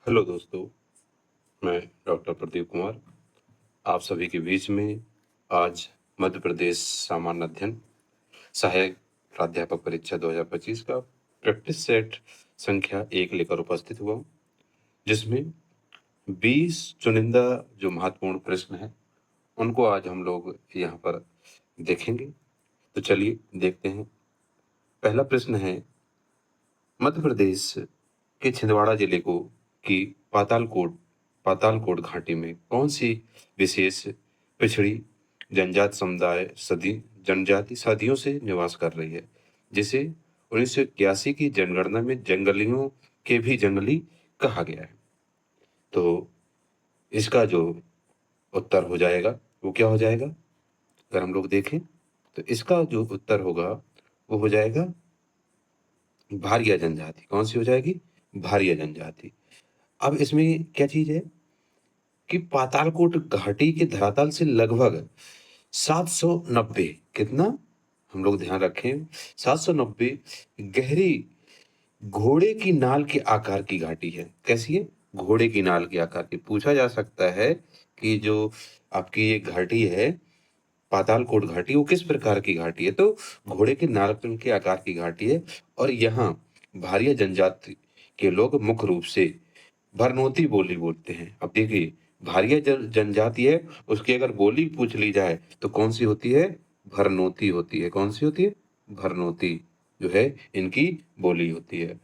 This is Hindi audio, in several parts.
हेलो दोस्तों, मैं डॉक्टर प्रदीप कुमार आप सभी के बीच में आज मध्य प्रदेश सामान्य अध्ययन सहायक प्राध्यापक परीक्षा 2025 का प्रैक्टिस सेट संख्या 1 लेकर उपस्थित हुआ हूं, जिसमें 20 चुनिंदा जो महत्वपूर्ण प्रश्न हैं, उनको आज हम लोग यहाँ पर देखेंगे। तो चलिए देखते हैं। पहला प्रश्न है, मध्य प्रदेश के छिंदवाड़ा जिले को की पातालकोट घाटी में कौन सी विशेष पिछड़ी जनजाति सदियों से निवास कर रही है, जिसे 1981 की जनगणना में जंगलियों के भी जंगली कहा गया है। तो इसका जो उत्तर हो जाएगा वो क्या हो जाएगा? अगर हम लोग देखें तो इसका जो उत्तर होगा वो हो जाएगा भारिया जनजाति। कौन सी हो जाएगी? भारिया जनजाति। अब इसमें क्या चीज है कि पातालकोट घाटी के धरातल से लगभग 790 कितना हम लोग ध्यान रखें 790 गहरी घोड़े की नाल के आकार की घाटी है। कैसी है? घोड़े की नाल के आकार की। पूछा जा सकता है कि जो आपकी ये घाटी है पातालकोट घाटी वो किस प्रकार की घाटी है? तो घोड़े के नाल के आकार की घाटी है और यहाँ भारिया जनजाति के लोग मुख्य रूप से भरनोती बोली बोलते हैं। अब देखिए भारिया जनजाति है, उसकी अगर बोली पूछ ली जाए तो कौन सी होती है? भरनोती होती है। कौन सी होती है? भरनोती जो है इनकी बोली होती है।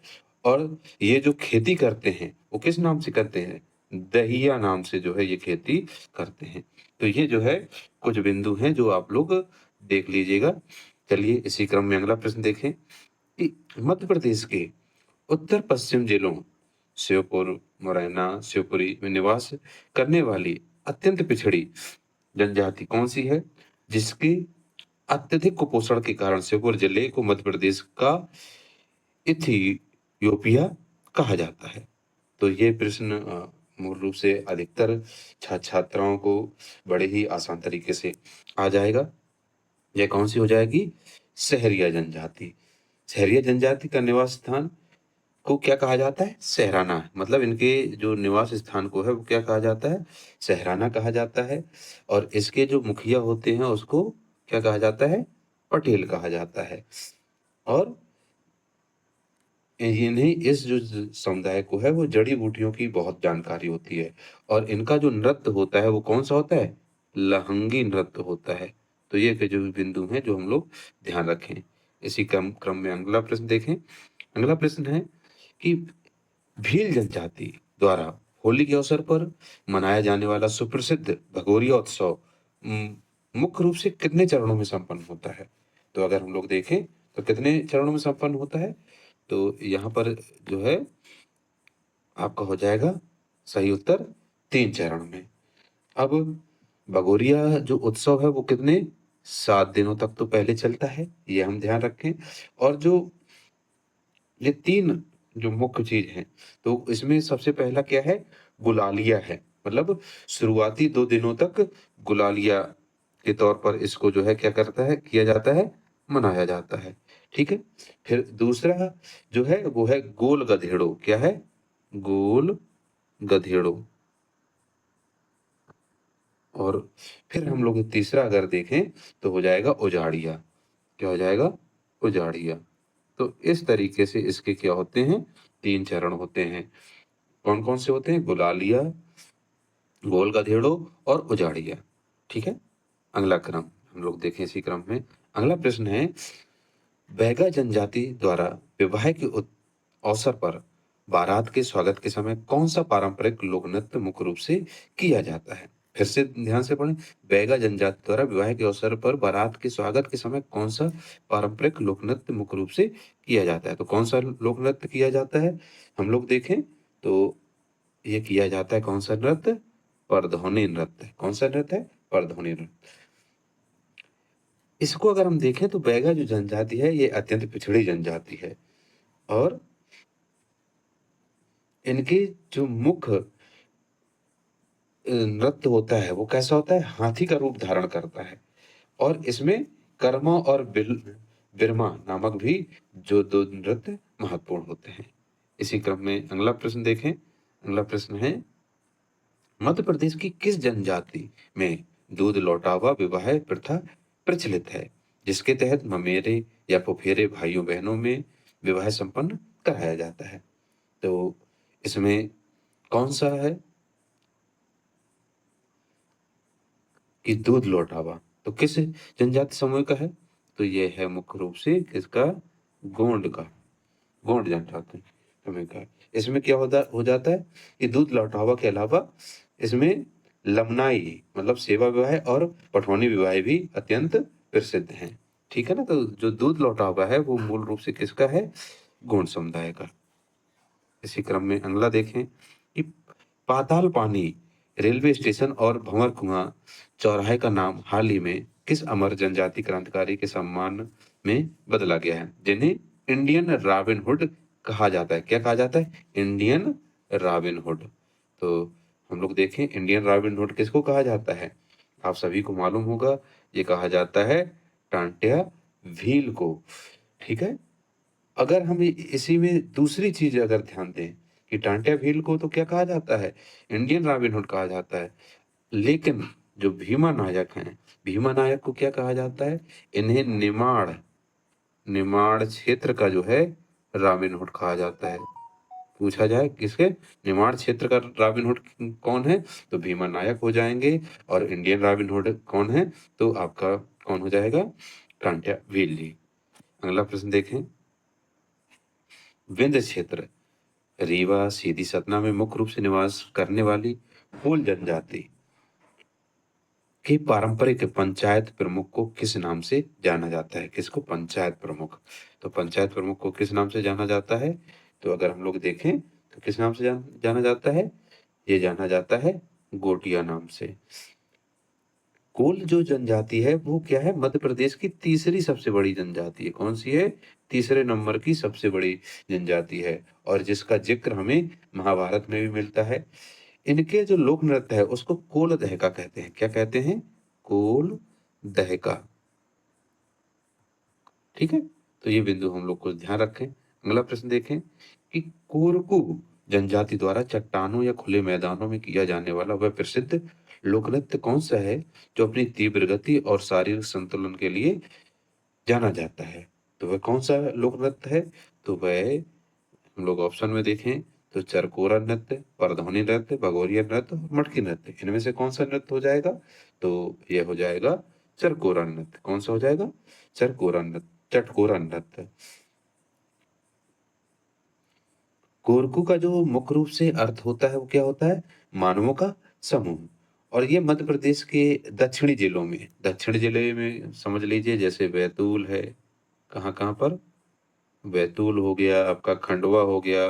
और ये जो खेती करते हैं वो किस नाम से करते हैं? दहिया नाम से जो है ये खेती करते हैं। तो ये जो है कुछ बिंदु हैं जो आप लोग देख लीजिएगा। चलिए इसी क्रम में अगला प्रश्न देखें कि मध्य प्रदेश के उत्तर पश्चिम जिलों श्योपुर, मुरैना, शिवपुरी में निवास करने वाली अत्यंत पिछड़ी जनजाति कौन सी है, जिसके अत्यधिक कुपोषण के कारण श्योपुर जिले को मध्य प्रदेश का इथियोपिया कहा जाता है? तो ये प्रश्न मूल रूप से अधिकतर छात्राओं को बड़े ही आसान तरीके से आ जाएगा। यह कौन सी हो जाएगी? सहरिया जनजाति। सहरिया जनजाति का निवास स्थान को क्या कहा जाता है? सहराना। मतलब इनके जो निवास स्थान को है वो क्या कहा जाता है? सहराना कहा जाता है। और इसके जो मुखिया होते हैं उसको क्या कहा जाता है? पटेल कहा जाता है। और इन्हें इस जो समुदाय को है वो जड़ी बूटियों की बहुत जानकारी होती है और इनका जो नृत्य होता है वो कौन सा होता है? लहंगी नृत्य होता है। तो ये के जो बिंदु हैं जो हम लोग ध्यान रखें। इसी क्रम में अगला प्रश्न देखें। अगला प्रश्न है कि भील जनजाति द्वारा होली के अवसर पर मनाया जाने वाला सुप्रसिद्ध भगोरिया उत्सव मुख्य रूप से कितने चरणों में संपन्न होता है? तो अगर हम लोग देखें तो कितने चरणों में संपन्न होता है? तो यहाँ पर जो है आपका हो जाएगा सही उत्तर 3 चरण में। अब भगोरिया जो उत्सव है वो कितने 7 दिनों तक तो पहले चलता है, ये हम ध्यान रखें। और जो ये 3 जो मुख्य चीज है तो इसमें सबसे पहला क्या है? गुलालिया है। मतलब शुरुआती 2 दिनों तक गुलालिया के तौर पर इसको जो है क्या करता है? किया जाता है, मनाया जाता है। ठीक है? फिर दूसरा जो है वो है गोल गधेड़ो। क्या है? गोल गधेड़ो। और फिर हम लोग तीसरा अगर देखें तो हो जाएगा उजाड़िया। क्या हो जाएगा? उजाड़िया। तो इस तरीके से इसके क्या होते हैं? 3 चरण होते हैं। कौन-कौन से होते हैं? गुलालिया, गोल गधेड़ो और उजाड़िया। ठीक है? अगला क्रम हम लोग देखें इसी क्रम में। अगला प्रश्न है, बैगा जनजाति द्वारा विवाह के अवसर पर बारात के स्वागत के समय कौन सा पारंपरिक लोक नृत्य मुख्य रूप से किया जाता है? फिर से ध्यान से पढ़ें। बैगा जनजाति द्वारा विवाह के अवसर पर बारात के स्वागत के समय कौन सा पारंपरिक लोक नृत्य मुख्य रूप से किया जाता है? तो कौन सा लोक नृत्य किया जाता है? हम लोग देखें तो ये किया जाता है कौन सा नृत्य? परधौनी नृत्य। कौन सा नृत्य है? परधौनी नृत्य। इसको अगर हम देखें तो बैगा जो जनजाति है ये अत्यंत पिछड़ी जनजाति है और इनके जो मुख्य नृत्य होता है वो कैसा होता है? हाथी का रूप धारण करता है और इसमें कर्मा और बिरमा नामक भी जो 2 नृत्य महत्वपूर्ण होते हैं। इसी क्रम में अगला प्रश्न देखें। अगला प्रश्न है, मध्य प्रदेश की किस जनजाति में दूध लौटावा विवाह प्रथा प्रचलित है, जिसके तहत ममेरे या फुफेरे भाइयों बहनों में विवाह संपन्न कराया जाता है? तो इसमें कौन सा है कि दूध लौटावा, तो किस जनजाति समूह का है? तो ये है मुख्य रूप से किसका? गोंड का, गोंड जनजाति समूह का। इसमें क्या हो जाता है कि दूध लौटावा के अलावा इसमें लमनाई मतलब सेवा विवाह और पठौनी विवाह भी अत्यंत प्रसिद्ध हैं। ठीक है ना? तो जो दूध लौटावा है वो मूल रूप से किसका है? गोंड समुदाय का। इसी क्रम में अगला देखें कि पाताल पानी रेलवे स्टेशन और भंवर कुआं चौराहे का नाम हाल ही में किस अमर जनजाति क्रांतिकारी के सम्मान में बदला गया है, जिन्हें इंडियन रॉबिन हुड कहा जाता है? क्या कहा जाता है? Indian robin hood. तो हम लोग देखें इंडियन रॉबिन हुड किसको कहा जाता है? आप सभी को मालूम होगा, ये कहा जाता है टांट्या भील को। ठीक है? अगर हम इसी में दूसरी चीज अगर ध्यान दें कि टांट्या भील को तो क्या कहा जाता है? इंडियन रॉबिन हुड कहा जाता है। लेकिन जो भीमा नायक हैं, भीमा नायक को क्या कहा जाता है? इन्हें निमाड़ निमाड़ क्षेत्र का जो है रॉबिन हुड कहा जाता है। पूछा जाए किसके? निमाड़ क्षेत्र का रॉबिन हुड कौन है? तो भीमा नायक हो जाएंगे। और इंडियन रॉबिन हुड कौन है? तो आपका कौन हो जाएगा? टांट्या भील जी। अगला प्रश्न देखें, विंध्य क्षेत्र रीवा सीधी सतना में मुख्य रूप से निवास करने वाली कोल जनजाति के पारंपरिक पंचायत प्रमुख को किस नाम से जाना जाता है? किसको? पंचायत प्रमुख। तो पंचायत प्रमुख को किस नाम से जाना जाता है? तो अगर हम लोग देखें तो किस नाम से जाना जाता है? ये जाना जाता है गोटिया नाम से। कोल जो जनजाति है वो क्या है? मध्य प्रदेश की तीसरी सबसे बड़ी जनजाति है। कौन सी है? तीसरे नंबर की सबसे बड़ी जनजाति है और जिसका जिक्र हमें महाभारत में भी मिलता है। इनके जो लोक नृत्य है उसको कोल दहका कहते हैं। क्या कहते हैं? कोल दहका। ठीक है? तो ये बिंदु हम लोग को ध्यान रखें। अगला प्रश्न देखें कि कोरकू जनजाति द्वारा चट्टानों या खुले मैदानों में किया जाने वाला वह प्रसिद्ध लोक नृत्य कौन सा है जो अपनी तीव्र गति और शारीरिक संतुलन के लिए जाना जाता है? तो वह कौन सा लोक नृत्य है? तो वह हम लोग ऑप्शन में देखें तो चरकोरा नृत्य, परधौनी नृत्य, भगोरिया नृत्य और मटकी नृत्य। इनमें से कौन सा नृत्य हो जाएगा? तो यह हो जाएगा चरकोरा नृत्य। कौन सा हो जाएगा? चरकोरा नृत्य, चटकोरा नृत्य। कोरकू का जो मुख्य रूप से अर्थ होता है वो क्या होता है? मानवों का समूह। और ये मध्य प्रदेश के दक्षिणी जिलों में, दक्षिण जिले में समझ लीजिए जैसे बैतूल है, कहाँ कहाँ पर? बैतूल हो गया, आपका खंडवा हो गया,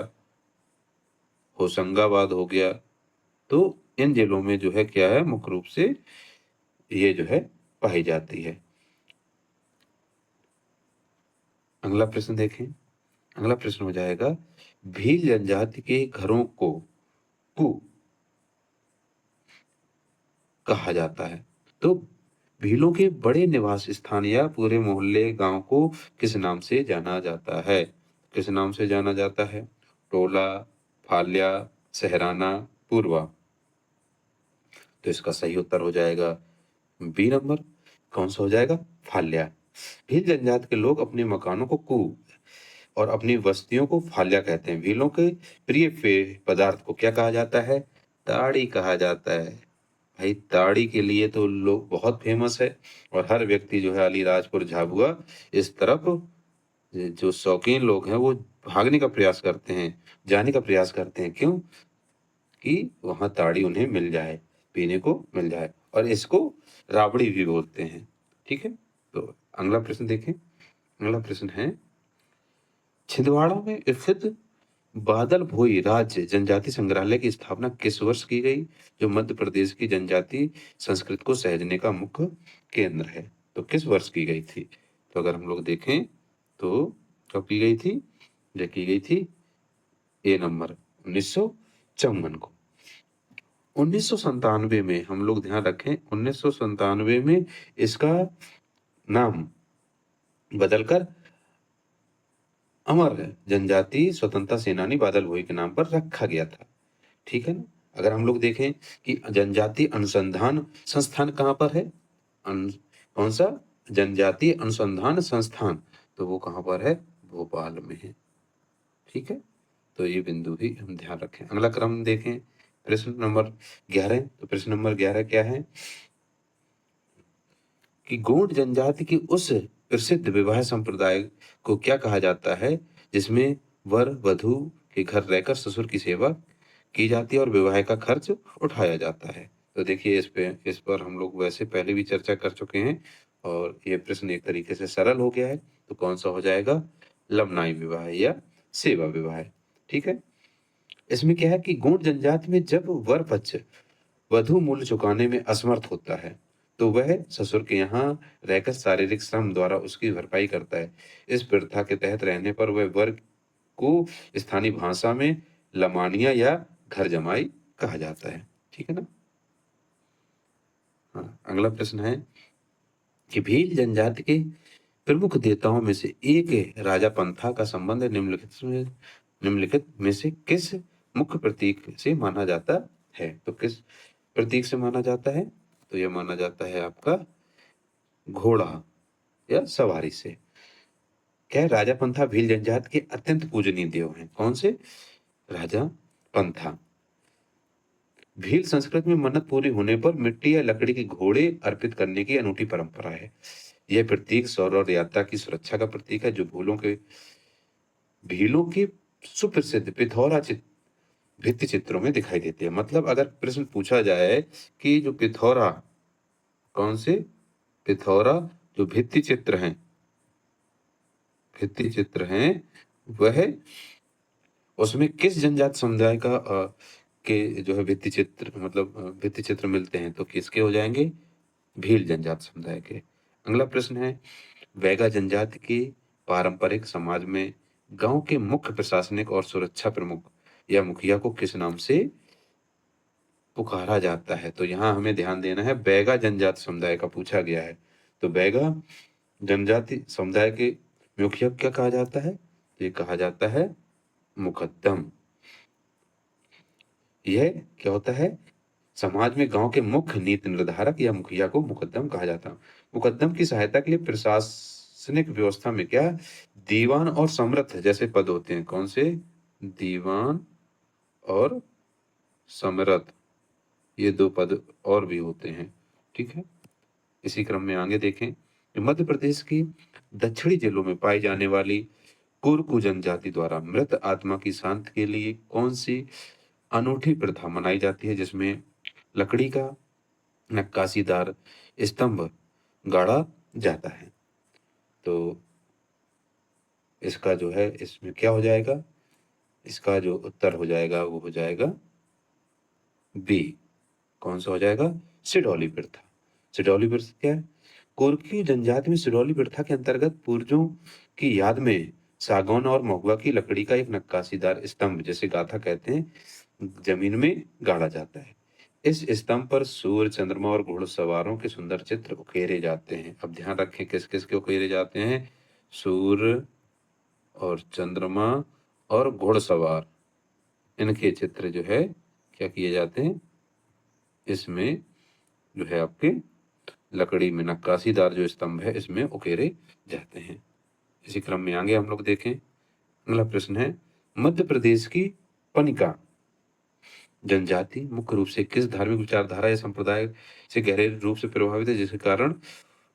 होशंगाबाद हो गया। तो इन जिलों में जो है क्या है मुख्य रूप से ये जो है पाई जाती है। अगला प्रश्न देखें। अगला प्रश्न हो जाएगा, भील जनजाति के घरों को कु कहा जाता है। तो भीलों के बड़े निवास स्थान या पूरे मोहल्ले गांव को किस नाम से जाना जाता है? किस नाम से जाना जाता है? टोला, फाल्या, सहराना, पूर्वा। तो इसका सही उत्तर हो जाएगा बी नंबर। कौन सा हो जाएगा? फाल्या। भील जनजाति के लोग अपने मकानों को कु और अपनी बस्तियों को फाल्या कहते हैं। भीलों के प्रिय पेय पदार्थ को क्या कहा जाता है? ताड़ी कहा जाता है। भाई ताड़ी के लिए तो लोग बहुत फेमस है और हर व्यक्ति जो है अलीराजपुर झाबुआ इस तरफ जो शौकीन लोग हैं वो भागने का प्रयास करते हैं, जाने का प्रयास करते हैं। क्यों? कि वहां ताड़ी उन्हें मिल जाए, पीने को मिल जाए। और इसको राबड़ी भी बोलते हैं। ठीक है? तो अगला प्रश्न देखें। अगला प्रश्न है, छिंदवाड़ा में स्थित बादल भोई राज्य जनजाति संग्रहालय की स्थापना किस वर्ष की गई, जो मध्य प्रदेश की जनजाति संस्कृति को सहेजने का मुख्य केंद्र है? तो किस वर्ष की गई थी? तो अगर हम लोग देखें तो कब की गई थी? ये की गई थी ए नंबर 1954 को। 1997 में हम लोग ध्यान रखें, 1997 में इसका नाम बदलकर अमर जनजाति स्वतंत्रता सेनानी बादल भोई के नाम पर रखा गया था। ठीक है ना। अगर हम लोग देखें कि जनजातीय अनुसंधान संस्थान कहाँ पर है, कौन सा, जनजातीय अनुसंधान संस्थान, तो वो कहाँ पर है, भोपाल में है। ठीक है, तो ये बिंदु भी हम ध्यान रखें। अगला क्रम देखें, प्रश्न नंबर 11। तो प्रश्न नंबर 11 क्या है कि गोंड जनजाति की उस प्रसिद्ध विवाह संप्रदाय को क्या कहा जाता है जिसमें वर वधु के घर रहकर ससुर की सेवा की जाती है और विवाह का खर्च उठाया जाता है। तो देखिए इस पर हम लोग वैसे पहले भी चर्चा कर चुके हैं और ये प्रश्न एक तरीके से सरल हो गया है। तो कौन सा हो जाएगा, लमनाई विवाह या सेवा विवाह। ठीक है, इसमें क्या है कि गोंड जनजाति में जब वर पक्ष वधु मूल्य चुकाने में असमर्थ होता है तो वह ससुर के यहाँ रहकर शारीरिक श्रम द्वारा उसकी भरपाई करता है। इस प्रथा के तहत रहने पर वह वर को स्थानीय भाषा में लमानिया या घर जमाई कहा जाता है। ठीक है ना। हाँ, अगला प्रश्न है कि भील जनजाति के प्रमुख देवताओं में से एक राजा पंथा का संबंध निम्नलिखित में से किस मुख्य प्रतीक से माना जाता है। तो किस प्रतीक से माना जाता है, तो यह माना जाता है आपका घोड़ा या सवारी से। क्या है, राजा पंथा भील जनजाति के अत्यंत पूजनीय देव हैं। कौन से, राजा पंथा। भील संस्कृत में मन्नत पूरी होने पर मिट्टी या लकड़ी के घोड़े अर्पित करने की अनूठी परंपरा है। यह प्रतीक शौर्य और यात्रा की सुरक्षा का प्रतीक है जो भीलों के सुप्रसिद्ध पिथौरा भित्ति चित्रों में दिखाई देते हैं। मतलब अगर प्रश्न पूछा जाए कि जो पिथौरा, कौन से पिथौरा, जो भित्ति चित्र हैं वह उसमें किस जनजाति समुदाय का के जो है भित्ति चित्र, मतलब भित्ति चित्र मिलते हैं, तो किसके हो जाएंगे, भील जनजाति समुदाय के। अगला प्रश्न है, बैगा जनजाति के पारंपरिक समाज में गांव के मुख्य प्रशासनिक और सुरक्षा प्रमुख या मुखिया को किस नाम से पुकारा जाता है। तो यहाँ हमें ध्यान देना है, बैगा जनजाति समुदाय का पूछा गया है। तो बैगा जनजाति समुदाय के मुखिया क्या कहा जाता है, तो ये कहा जाता है मुकद्दम। यह क्या होता है, समाज में गांव के मुख्य नीति निर्धारक या मुखिया को मुकद्दम कहा जाता है। मुकद्दम की सहायता के लिए प्रशासनिक व्यवस्था में क्या, दीवान और समरथ जैसे पद होते हैं। कौन से, दीवान और समरथ, ये दो पद और भी होते हैं। ठीक है, इसी क्रम में आगे देखें, मध्य प्रदेश की दक्षिणी जिलों में पाई जाने वाली कुरकु जनजाति द्वारा मृत आत्मा की शांति के लिए कौन सी अनूठी प्रथा मनाई जाती है जिसमें लकड़ी का नक्काशीदार स्तंभ गाड़ा जाता है। तो इसका जो है, इसमें क्या हो जाएगा, इसका जो उत्तर हो जाएगा वो हो जाएगा बी। कौन सा हो जाएगा, सिडौली प्रथा। सिडौली प्रथा क्या है, कुर्की जनजाति में सिडौली प्रथा के अंतर्गत पूर्वजों की याद में सागौन और महुआ की लकड़ी का एक नक्काशीदार स्तंभ, जैसे गाथा कहते हैं, जमीन में गाड़ा जाता है। इस स्तंभ पर सूर्य, चंद्रमा और घुड़सवारों के सुंदर चित्र उकेरे जाते हैं। अब ध्यान रखें किस किस के उकेरे जाते हैं, सूर्य और चंद्रमा और घुड़सवार, इनके चित्र जो है क्या किए जाते हैं, इसमें जो है आपके लकड़ी में नक्काशीदार जो स्तंभ है इसमें उकेरे जाते हैं। इसी क्रम में आगे हम लोग देखें, अगला प्रश्न है, मध्य प्रदेश की पनिका जनजाति मुख्य रूप से किस धार्मिक विचारधारा या संप्रदाय से गहरे रूप से प्रभावित है जिसके कारण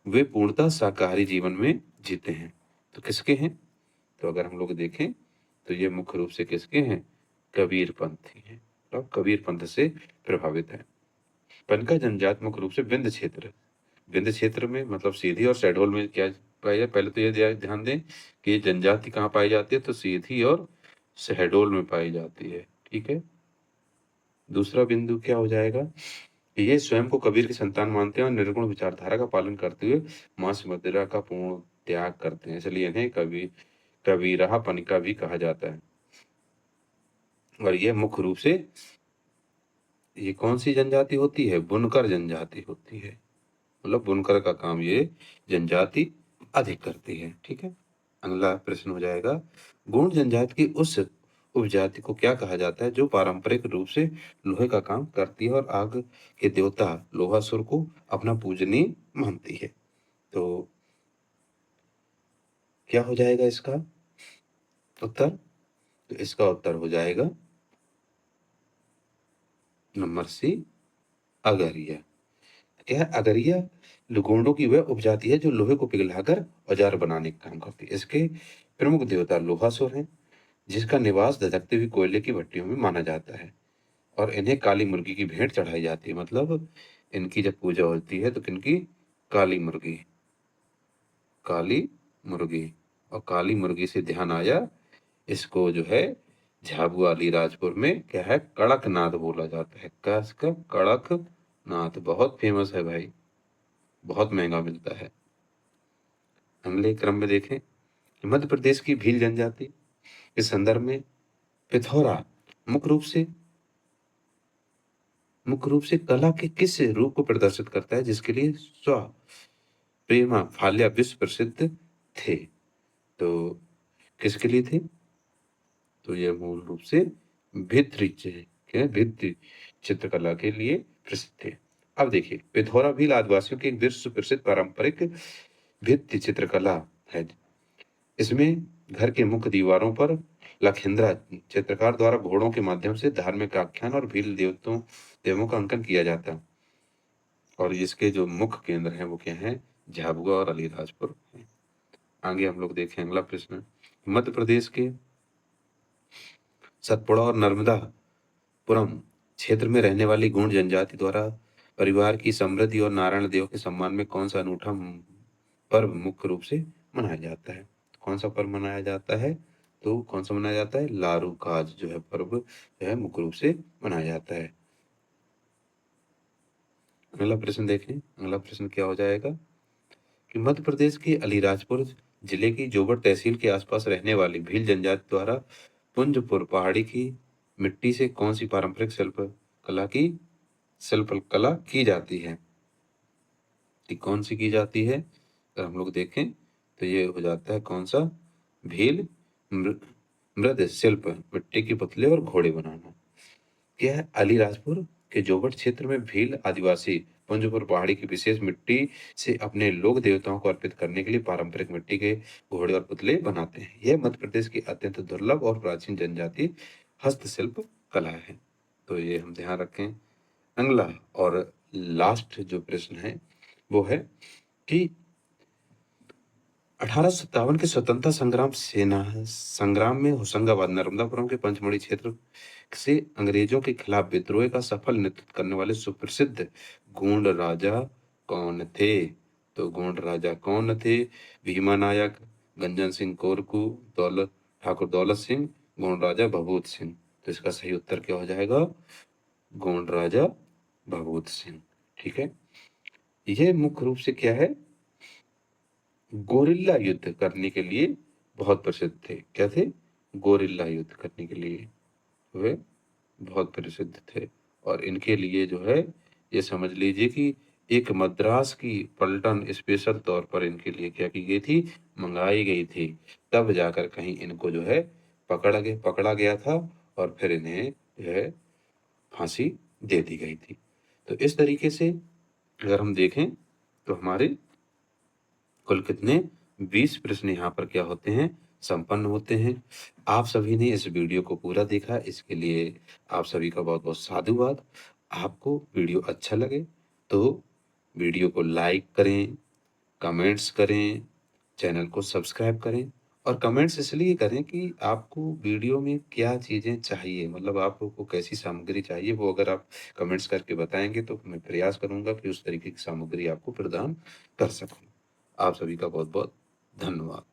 वे पूर्णतः शाकाहारी जीवन में जीते हैं। तो किसके हैं, तो अगर हम लोग देखें तो ये मुख्य रूप से किसके हैं, कबीर पंथी हैं। तो कबीर पंथ से प्रभावित है। पनका जनजाति मुख्य रूप से विंध्य क्षेत्र में, मतलब सीधी और शहडोल में क्या पाई जाए। पहले तो ये ध्यान दें कि ये जनजाति कहाँ पाई जाती है, तो सीधी और शहडोल में पाई जाती है। ठीक है, दूसरा बिंदु क्या हो जाएगा, ये स्वयं को कबीर की संतान मानते हैं और निर्गुण विचारधारा का पालन करते हुए मांस मदिरा का पूर्ण त्याग करते हैं, इसलिए इन्हें कबीरहा पनिका भी कहा जाता है। और ये मुख्य रूप से ये कौन सी जनजाति होती है, बुनकर जनजाति होती है। मतलब बुनकर का काम ये जनजाति अधिक करती है। ठीक है, अगला प्रश्न हो जाएगा, गोंड जनजाति की उस उपजाति को क्या कहा जाता है जो पारंपरिक रूप से लोहे का काम करती है और आग के देवता लोहासुर को अपना पूजनीय मानती है। तो क्या हो जाएगा इसका उत्तर? तो इसका उत्तर हो जाएगा नंबर सी, अगरिया। क्या है अगरिया? गोंडों की वह उपजाति है जो लोहे को पिघलाकर औजार बनाने का काम करती है। इसके प्रमुख देवता लोहासुर हैं, जिसका निवास धधकते हुए कोयले की भट्टियों में माना जाता है और इन्हें काली मुर्गी की भेंट चढ़ाई जाती है। मतलब इनकी जब पूजा होती है तो किनकी? काली मुर्गी, काली मुर्गी। और काली मुर्गी से ध्यान आया, इसको जो है झाबुआ अलीराजपुर में क्या है, कड़कनाथ बोला जाता है। क्या इसका? कड़कनाथ। बहुत फेमस है भाई, बहुत महंगा मिलता है। अगले क्रम में देखें कि मध्य प्रदेश की भील जनजाति के संदर्भ में पिथौरा मुख्य रूप से कला के किस रूप को प्रदर्शित करता है जिसके लिए स्व प्रेमा फाल्या विश्व प्रसिद्ध थे? तो किसके लिए थे? तो यह मूल रूप से भित्ति चित्रकला के लिए प्रसिद्ध थे। अब देखिए, पिथौरा भील आदिवासियों की एक विश्व प्रसिद्ध पारंपरिक भित्ति चित्रकला है। इसमें घर के मुख्य दीवारों पर लखिंद्रा चित्रकार द्वारा घोड़ों के माध्यम से धार्मिक आख्यान और भील देवों का अंकन किया जाता है। और इसके जो मुख्य केंद्र हैं वो क्या हैं? झाबुआ और अलीराजपुर हैं। आगे हम लोग देखें अगला प्रश्न। मध्य प्रदेश के सतपुड़ा और नर्मदापुरम क्षेत्र में रहने वाली गोंड जनजाति द्वारा परिवार की समृद्धि और नारायण देव के सम्मान में कौन सा अनूठा पर्व मुख्य रूप से मनाया जाता है? कौन सा पर्व मनाया जाता है? तो कौन सा मनाया जाता है? लारू काज जो है पर्व जो है मुख्य रूप से मनाया जाता है। अगला प्रश्न देखें। अगला प्रश्न क्या हो जाएगा कि मध्य प्रदेश के अलीराजपुर जिले की जोबट तहसील के आसपास रहने वाली भील जनजाति द्वारा पुंजपुर पहाड़ी की मिट्टी से कौन सी पारंपरिक शिल्प कला की जाती है? कि कौन सी की जाती है? अगर हम लोग देखें तो ये हो जाता है कौन सा? भील मृद शिल्प, मिट्टी के पुतले और घोड़े बनाना। क्या है? अलीराजपुर के जोबट क्षेत्र में भील आदिवासी पुंजपुर पहाड़ी की विशेष मिट्टी से अपने लोक देवताओं को अर्पित करने के लिए पारंपरिक मिट्टी के घोड़े और पुतले बनाते हैं। यह मध्य प्रदेश की अत्यंत दुर्लभ और प्राचीन जनजातीय हस्तशिल्प कला है। तो ये हम ध्यान रखें। अगला और लास्ट जो प्रश्न है वो है कि 1857 के स्वतंत्रता संग्राम में होशंगाबाद नर्मदापुरम के पंचमढ़ी क्षेत्र से अंग्रेजों के खिलाफ विद्रोह का सफल नेतृत्व करने वाले सुप्रसिद्ध गोंड राजा कौन थे? तो गोंड राजा कौन थे? भीमा नायक, गंजन सिंह कोरकू, ठाकुर दौलत सिंह, गोंड राजा भभूत सिंह। तो इसका सही उत्तर क्या हो जाएगा? गोंड राजा भभूत सिंह। ठीक है, यह मुख्य रूप से क्या है? गोरिल्ला युद्ध करने के लिए बहुत प्रसिद्ध थे। क्या थे? गोरिल्ला युद्ध करने के लिए वे बहुत प्रसिद्ध थे। और इनके लिए जो है ये समझ लीजिए कि एक मद्रास की पलटन स्पेशल तौर पर इनके लिए क्या की गई थी? मंगाई गई थी। तब जाकर कहीं इनको जो है पकड़ा गया था और फिर इन्हें जो है फांसी दे दी गई थी। तो इस तरीके से अगर हम देखें तो हमारे कुल कितने 20 प्रश्न यहाँ पर क्या होते हैं? संपन्न होते हैं। आप सभी ने इस वीडियो को पूरा देखा, इसके लिए आप सभी का बहुत बहुत साधुवाद। आपको वीडियो अच्छा लगे तो वीडियो को लाइक करें, कमेंट्स करें, चैनल को सब्सक्राइब करें। और कमेंट्स इसलिए करें कि आपको वीडियो में क्या चीज़ें चाहिए, मतलब आपको कैसी सामग्री चाहिए, वो अगर आप कमेंट्स करके बताएंगे तो मैं प्रयास करूंगा कि उस तरीके की सामग्री आपको प्रदान कर सकूं। आप सभी का बहुत बहुत धन्यवाद।